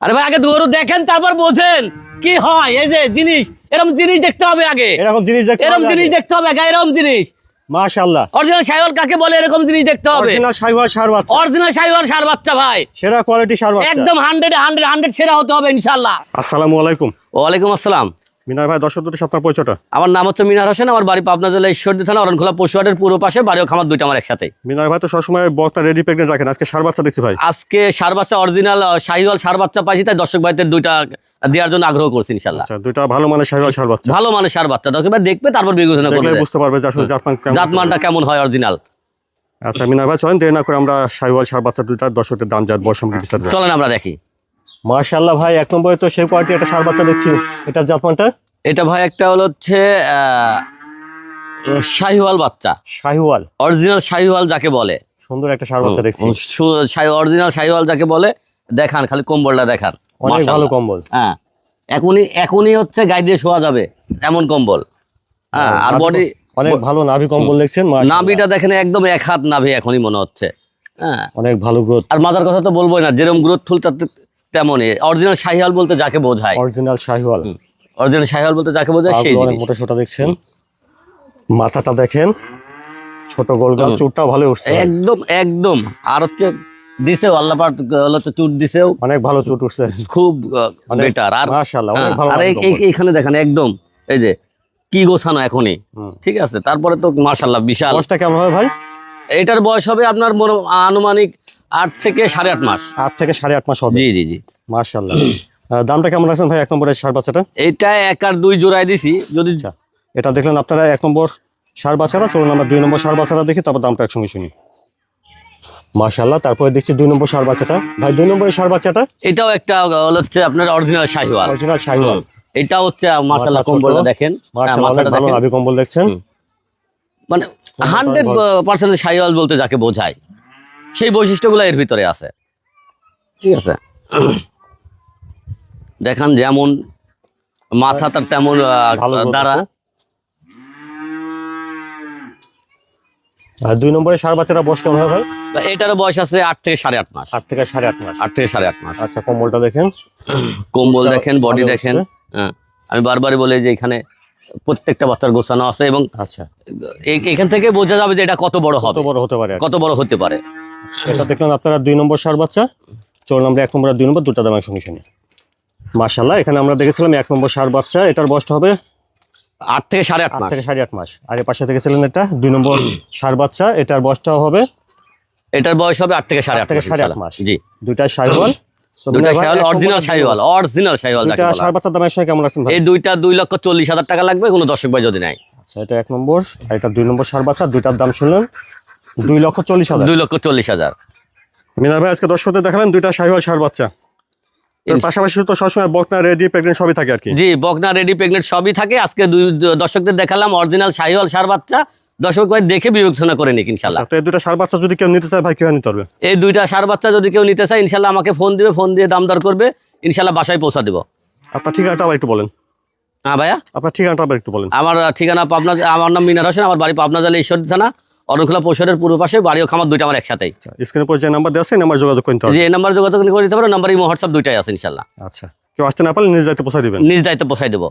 আরে ভাই আগে গরু দেখেন তারপর বোঝেন কি হয়। এই যে জিনিস, এরকম জিনিস দেখতে হবে আগে, এরকম জিনিস দেখতে এরকম জিনিস দেখতে হবে আগে, এরকম জিনিস। মাশাআল্লাহ। অরিজিনাল শাহিওয়াল কাকে বলে এরকম জিনিস দেখতে হবে। অরিজিনাল শাহিওয়াল ষাঁড় বাচ্চা, অরিজিনাল শাহিওয়াল ষাঁড় বাচ্চা ভাই, সেরা কোয়ালিটি ষাঁড় বাচ্চা, একদম 100 সেরা হতে হবে ইনশাআল্লাহ। আসসালামু আলাইকুম। ওয়ালাইকুম আসসালাম। মিনার ভাই, দর্শকদের সাথে আপনার পরিচয়টা। আমার নাম হচ্ছে মিনার হোসেন, আমার বাড়ি পাবনা জেলা ঈশ্বরদী থানা অরণখোলা পশুহাটের পূর্ব পাশে, বাড়িও খামার দুইটা আমার একসাথে। মিনার ভাই তো সবসময় বক্তা রেডি প্রেগনেন্ট রাখেন, আজকে ষাঁড় বাচ্চা দেখছি ভাই। আজকে ষাঁড় বাচ্চা অরিজিনাল শাহিওয়াল ষাঁড় বাচ্চা পাইছি, তাই দর্শক ভাইদের দুইটা দেওয়ার জন্য আগ্রহ করছি ইনশাআল্লাহ। আচ্ছা, দুইটা ভালো মানের শাহিওয়াল ষাঁড় বাচ্চা, ভালো মানের ষাঁড় বাচ্চা দর্শক ভাই দেখবে, তারপর বিবেচনা দেখলে করবে, বুঝতে পারবে যে আসলে জাতমান কেমন। জাতমানটা কেমন হয় অরিজিনাল। আচ্ছা মিনার ভাই, চলেন দেরি না করে আমরা শাহিওয়াল ষাঁড় বাচ্চা দুইটার দর্শকদের দাম জাত বয়স সম্পর্কে বিস্তারিত। চলেন আমরা দেখি। মাশাআল্লাহ ভাই, এক নম্বরে তো সেই কোয়ালিটি একটা ষাঁড় বাচ্চা দেখছি, এটা জাতমানটা এটা ভাই একটা হলো হচ্ছে শাহিওয়াল বাচ্চা, শাহিওয়াল, অরিজিনাল শাহিওয়াল যাকে বলে। সুন্দর একটা ষাঁড় বাচ্চা দেখছি, অরিজিনাল শাহিওয়াল যাকে বলে। দেখান খালি কম্বলটা দেখান, অনেক ভালো মাশাআল্লাহ। কম্বল। হ্যাঁ, এখনই হচ্ছে গায়ে দিয়ে শোয়া যাবে এমন কম্বল। হ্যাঁ, আর বডি অনেক ভালো নাভি কম্বল দেখছেন, মাশাআল্লাহ। নাভিটা দেখেন একদম এক হাত নাভি এখনই মনে হচ্ছে। হ্যাঁ, অনেক ভালো গ্রোথ। আর মাজার কথা তো বলবোই না, যেরকম গ্রোথ ফুল তেমনই অরিজিনাল শাহিওয়াল বলতে যাকে বোঝায়। অরিজিনাল শাহিওয়াল, অরিজিনাল শাহিওয়াল বলতে যাকে বোঝায় সেই অনেক জিনিস। মোটা সোটা দেখছেন, মাথাটা দেখেন ছোট গোলগাল, চুটটাও ভালো উঠছে একদম একদম। আর হচ্ছে দিছেও আল্লাহ পাক হচ্ছে চুট দিছেও, অনেক ভালো চুট উঠছে, খুব অনেক বেটার। আর মাশাআল্লাহ, অনেক ভালো আর নাভি কম্বল। এইখানে দেখেন একদম এই যে কি গোছানো এখনই, ঠিক আছে। তারপরে তো মাশাআল্লাহ বিশাল। বয়সটা কেমন হবে ভাই? এটার বয়স হবে আপনার আনুমানিক 8 থেকে 8.5 মাস। 8 থেকে 8.5 মাস হবে, জি জি জি। মাশাআল্লাহ। দামটা কেমন রাখছেন ভাই এক নম্বরের ষাঁড় বাচ্চাটা? এটা 1 আর 2 জোড়ায় দিছি। যদি আচ্ছা, এটা দেখলেন আপনারা এক নম্বর ষাঁড় বাচ্চাটা, চলুন আমরা 2 নম্বর ষাঁড় বাচ্চাটা দেখি, তারপর দামটা একসঙ্গে শুনি। মাশাআল্লাহ, তারপরে দেখছি 2 নম্বর ষাঁড় বাচ্চাটা। ভাই 2 নম্বরের ষাঁড় বাচ্চাটা এটাও একটা হচ্ছে আপনার অরিজিনাল শাহিওয়াল। অরিজিনাল শাহিওয়াল, এটা হচ্ছে মাশাআল্লাহ, মাথা ছোট, কম্বলটা দেখেন, মাশাআল্লাহ অনেক মাথাটা ভালো দেখেন, নাভি কম্বল দেখছেন, মানে 100% শাহিওয়াল বলতে যাকে বোঝায় সেই বৈশিষ্ট্যগুলো এর ভিতরে আছে, ঠিক আছে। দেখান যেমন মাথা তার তেমন ভালো growth দ্বারা। আছে। আর 2 নম্বরের ষাঁড় বাচ্চাটা বয়স কেমন হবে ভাই? এটারও বয়স আছে 8 থেকে 8.5 মাস। 8 থেকে 8.5 মাস। 8 থেকে 8.5 মাস। আচ্ছা, কম্বলটা দেখেন, কম্বল দেখেন, বডি ভালো দেখেন। হচ্ছে। হ্যাঁ, আমি বারবারই বলি যে এখানে প্রত্যেকটা বাচ্চার গোছানো আছে, এবং আচ্ছা এখান থেকে বোঝা যাবে যে এটা কত বড় কত হবে, বড় হতে পারে আর কি। কত বড় হতে পারে। এটা দেখলেন আপনারা 2 নম্বর ষাঁড় বাচ্চা, চলুন আমরা 1 নম্বর আর 2 নম্বর দুটো দাম একসঙ্গে শুনি। মাশাআল্লাহ, এখানে আমরা দেখেছিলাম 1 নম্বর ষাঁড় বাচ্চা, এটার বয়সটা হবে 8 থেকে 8.5 8 মাস। থেকে 8.5 মাস। আর এর পাশে দেখেছিলেন এটা 2 নম্বর ষাঁড় বাচ্চা, এটার বয়সটাও হবে এটার বয়স হবে 8 থেকে 8 থেকে 8.5 8.5 মাস। জি, দুইটা শাহিওয়াল, তো দুইটা বিনয় ভাই, শাহিওয়াল, 1 নম্বর অরিজিনাল আর 2 শাহিওয়াল, নম্বর। অরিজিনাল শাহিওয়াল যাকে দুইটা বলা ষাঁড় হয়। বাচ্চার দাম একসঙ্গে কেমন রাখছেন ভাই? এই দুইটা 2,40,000 টাকা লাগবে কোনো দর্শক ভাই যদি নেয়। আচ্ছা, এটা 1 নম্বর আর এটা 2 নম্বর ষাঁড় বাচ্চা, দুইটার দাম শুনলেন 2,40,000। 2,40,000। মিনার ভাই, আজকে দর্শকদের দেখালেন দুইটা শাহিওয়াল ষাঁড় বাচ্চা, এর পাশাপাশি তো সবসময় বকনা রেডি প্রেগনেন্ট সবই থাকে আর কি। জি, বকনা রেডি প্রেগনেন্ট সবই থাকে। আজকে দর্শকদের দেখালাম অরিজিনাল শাহিওয়াল ষাঁড় বাচ্চা, দর্শক ভাই দেখে বিবেচনা করে নিক ইনশাল্লাহ। আচ্ছা, তো এই দুইটা ষাঁড় বাচ্চা যদি কেউ নিতে চায় ভাই কিভাবে নিতে পারবে? এই দুইটা ষাঁড় বাচ্চা যদি কেউ নিতে চায় ইনশাল্লাহ আমাকে ফোন দিবে, ফোন দিয়ে দাম দর করবে, ইনশাল্লাহ বাসায় পৌঁছা দেবো। আপনার ঠিকানাটা আবার একটু বলেন। হ্যাঁ ভাইয়া, আপনার ঠিকানাটা আবার একটু বলেন। আমার ঠিকানা পাবনা, আমার নাম মিনার হোসেন, আমার বাড়ি পাবনা জেলা ঈশ্বরদী থানা অরণখোলা পশুহাটের পূর্ব পাশে, বাড়িও খামার দুইটা আমার একসাথেই। স্ক্রিনে পর যে নাম্বার দেওয়া আছে এই নাম্বার যোগাযোগ করতে হবে। যে এই নাম্বার যোগাযোগ করে দিতে পারো, নাম্বার ইমো হোয়াটসঅ্যাপ দুইটাই আছে ইনশাল্লাহ। আচ্ছা, কেউ আসতে না পারলে নিজ দায়িত্বে পৌঁছে দিবেন। নিজ দায়িত্বে পৌঁছাই দেবো।